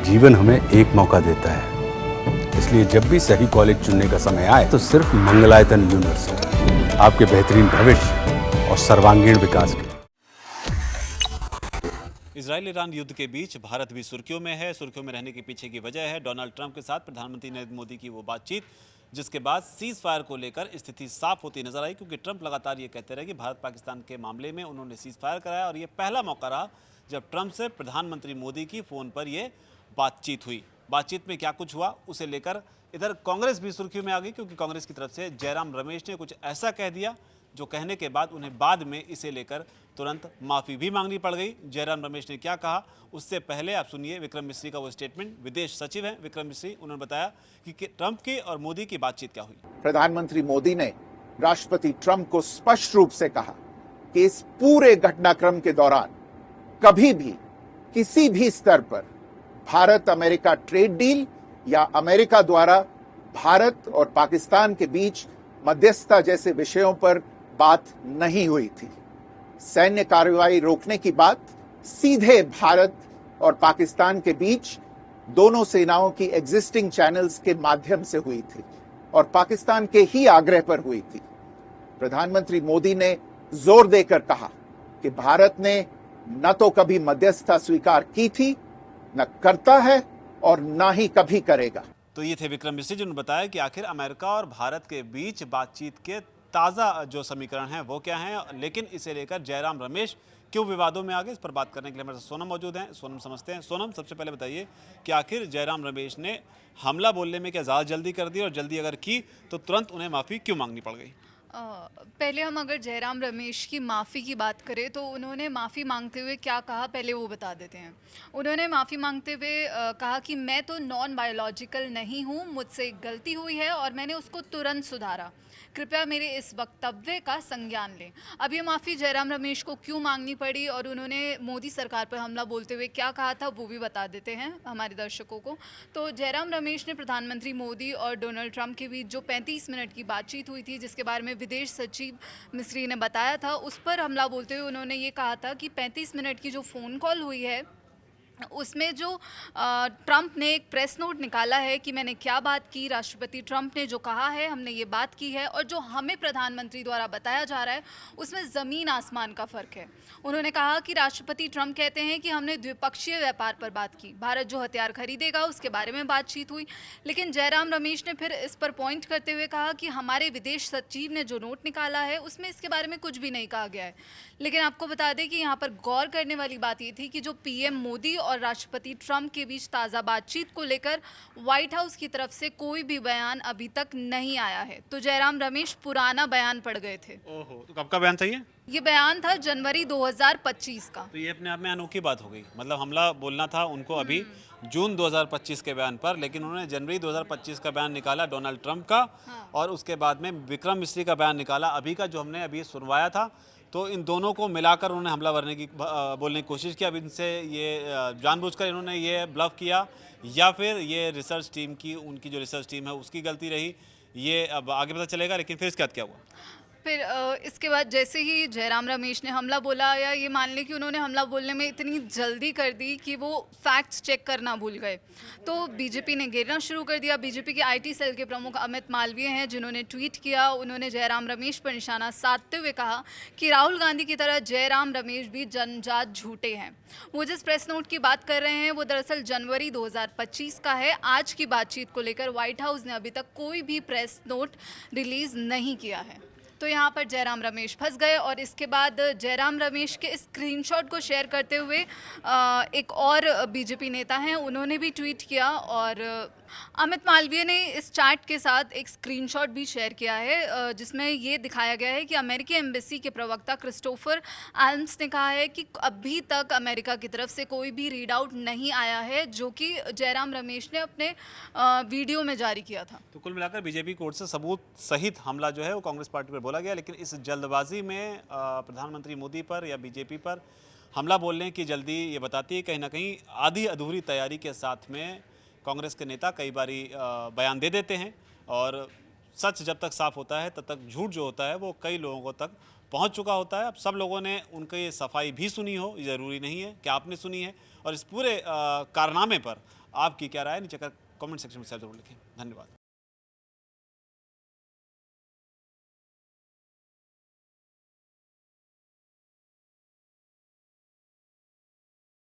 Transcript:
जीवन हमें एक मौका देता है, इसलिए जब भी सही कॉलेज चुनने का समय आए तो सिर्फ मंगलायतन यूनिवर्सिटी आपके बेहतरीन भविष्य और सर्वांगीण विकास के। इजराइल ईरान युद्ध के बीच भारत भी सुर्खियों में है। सुर्खियों में रहने के पीछे की वजह है डोनाल्ड ट्रंप के साथ प्रधानमंत्री नरेंद्र मोदी की वो बातचीत, जिसके बाद सीज फायर को लेकर स्थिति साफ होती नजर आई, क्योंकि ट्रंप लगातार ये कहते रहे कि भारत पाकिस्तान के मामले में उन्होंने सीज फायर कराया और ये पहला मौका रहा जब ट्रंप से प्रधानमंत्री मोदी की फ़ोन पर ये बातचीत हुई। बातचीत में क्या कुछ हुआ उसे लेकर इधर कांग्रेस भी सुर्खियों में आ गई, क्योंकि कांग्रेस की तरफ से जयराम रमेश ने कुछ ऐसा कह दिया जो कहने के बाद उन्हें बाद में इसे लेकर तुरंत माफ़ी भी मांगनी पड़ गई। जयराम रमेश ने क्या कहा उससे पहले आप सुनिए विक्रम मिश्री का वो स्टेटमेंट। विदेश सचिव हैं विक्रम मिश्री, उन्होंने बताया कि ट्रंप की और मोदी की बातचीत क्या हुई। प्रधानमंत्री मोदी ने राष्ट्रपति ट्रंप को स्पष्ट रूप से कहा कि इस पूरे घटनाक्रम के दौरान कभी भी किसी भी स्तर पर भारत अमेरिका ट्रेड डील या अमेरिका द्वारा भारत और पाकिस्तान के बीच मध्यस्थता जैसे विषयों पर बात नहीं हुई थी। सैन्य कार्रवाई रोकने की बात सीधे भारत और पाकिस्तान के बीच दोनों सेनाओं की एग्जिस्टिंग चैनल्स के माध्यम से हुई थी और पाकिस्तान के ही आग्रह पर हुई थी। प्रधानमंत्री मोदी ने जोर देकर कहा कि भारत ने न तो कभी मध्यस्थता स्वीकार की थी, न करता है और न ही कभी करेगा। तो ये थे विक्रम मिश्री, जिन्होंने बताया कि आखिर अमेरिका और भारत के बीच बातचीत के ताज़ा जो समीकरण हैं वो क्या हैं, लेकिन इसे लेकर जयराम रमेश क्यों विवादों में आ गए, इस पर बात करने के लिए हमारे साथ सोनम मौजूद हैं। सोनम समझते हैं। सोनम, सबसे पहले बताइए कि आखिर जयराम रमेश ने हमला बोलने में क्या ज़्यादा जल्दी कर दी, और जल्दी अगर की तो तुरंत उन्हें माफ़ी क्यों मांगनी पड़ गई? पहले हम अगर जयराम रमेश की माफ़ी की बात करें तो उन्होंने माफ़ी मांगते हुए क्या कहा पहले वो बता देते हैं। उन्होंने माफ़ी मांगते हुए कहा कि मैं तो नॉन बायोलॉजिकल नहीं हूँ, मुझसे एक गलती हुई है और मैंने उसको तुरंत सुधारा, कृपया मेरे इस वक्तव्य का संज्ञान लें। अब ये माफ़ी जयराम रमेश को क्यों मांगनी पड़ी और उन्होंने मोदी सरकार पर हमला बोलते हुए क्या कहा था वो भी बता देते हैं हमारे दर्शकों को। तो जयराम रमेश ने प्रधानमंत्री मोदी और डोनाल्ड ट्रंप के बीच जो 35 मिनट की बातचीत हुई थी, जिसके बारे में विदेश सचिव मिस्री ने बताया था, उस पर हमला बोलते हुए उन्होंने ये कहा था कि 35 मिनट की जो फ़ोन कॉल हुई है उसमें जो ट्रंप ने एक प्रेस नोट निकाला है कि मैंने क्या बात की, राष्ट्रपति ट्रंप ने जो कहा है हमने ये बात की है, और जो हमें प्रधानमंत्री द्वारा बताया जा रहा है उसमें ज़मीन आसमान का फ़र्क है। उन्होंने कहा कि राष्ट्रपति ट्रंप कहते हैं कि हमने द्विपक्षीय व्यापार पर बात की, भारत जो हथियार खरीदेगा उसके बारे में बातचीत हुई, लेकिन जयराम रमेश ने फिर इस पर पॉइंट करते हुए कहा कि हमारे विदेश सचिव ने जो नोट निकाला है उसमें इसके बारे में कुछ भी नहीं कहा गया है। लेकिन आपको बता दें कि यहाँ पर गौर करने वाली बात ये थी कि जो पीएम मोदी और राष्ट्रपति ट्रंप के बीच ताज़ा बातचीत को लेकर व्हाइट हाउस की तरफ से कोई भी बयान अभी तक नहीं आया है। तो जयराम रमेश पुराना बयान पढ़ गए थे। ओहो, तो कब का बयान चाहिए? ये बयान था जनवरी 2025 का। तो ये अपने आप में अनोखी बात हो गई, मतलब हमला बोलना था उनको अभी जून 2025 के बयान पर, लेकिन उन्होंने जनवरी 2025 का बयान निकाला डोनाल्ड ट्रंप का। और उसके बाद में विक्रम मिश्री का बयान निकाला अभी का, जो हमने अभी सुनवाया था। तो इन दोनों को मिलाकर उन्होंने हमला बोलने की कोशिश की। अब इनसे ये जानबूझकर इन्होंने ये ब्लफ किया, या फिर ये रिसर्च टीम की, उनकी जो रिसर्च टीम है उसकी गलती रही, ये अब आगे पता चलेगा। लेकिन फिर इसके बाद क्या हुआ? फिर इसके बाद जैसे ही जयराम रमेश ने हमला बोला, या ये मान लें कि उन्होंने हमला बोलने में इतनी जल्दी कर दी कि वो फैक्ट्स चेक करना भूल गए, तो बीजेपी ने घेरना शुरू कर दिया। बीजेपी के आईटी सेल के प्रमुख अमित मालवीय हैं जिन्होंने ट्वीट किया। उन्होंने जयराम रमेश पर निशाना साधते हुए कहा कि राहुल गांधी की तरह जयराम रमेश भी जन्मजात झूठे हैं। वो जिस प्रेस नोट की बात कर रहे हैं वो दरअसल जनवरी 2025 का है। आज की बातचीत को लेकर व्हाइट हाउस ने अभी तक कोई भी प्रेस नोट रिलीज़ नहीं किया है। तो यहाँ पर जयराम रमेश फंस गए, और इसके बाद जयराम रमेश के स्क्रीनशॉट को शेयर करते हुए एक और बीजेपी नेता हैं, उन्होंने भी ट्वीट किया, और अमित मालवीय ने इस चैट के साथ एक स्क्रीनशॉट भी शेयर किया है जिसमें ये दिखाया गया है कि अमेरिकी एम्बेसी के प्रवक्ता क्रिस्टोफर एल्म्स ने कहा है कि अभी तक अमेरिका की तरफ से कोई भी रीड आउट नहीं आया है, जो कि जयराम रमेश ने अपने वीडियो में जारी किया था। तो कुल मिलाकर बीजेपी कोर्ट से सबूत सहित हमला जो है वो कांग्रेस पार्टी पर बोला गया, लेकिन इस जल्दबाजी में प्रधानमंत्री मोदी पर या बीजेपी पर हमला बोलने की जल्दी ये बताती है कहीं ना कहीं आधी अधूरी तैयारी के साथ में कांग्रेस के नेता कई बारी बयान दे देते हैं, और सच जब तक साफ होता है तब तक झूठ जो होता है वो कई लोगों तक पहुंच चुका होता है। अब सब लोगों ने उनकी ये सफाई भी सुनी हो, ज़रूरी नहीं है कि आपने सुनी है, और इस पूरे कारनामे पर आपकी क्या राय है नीचे कर कमेंट सेक्शन में जरूर लिखें। धन्यवाद।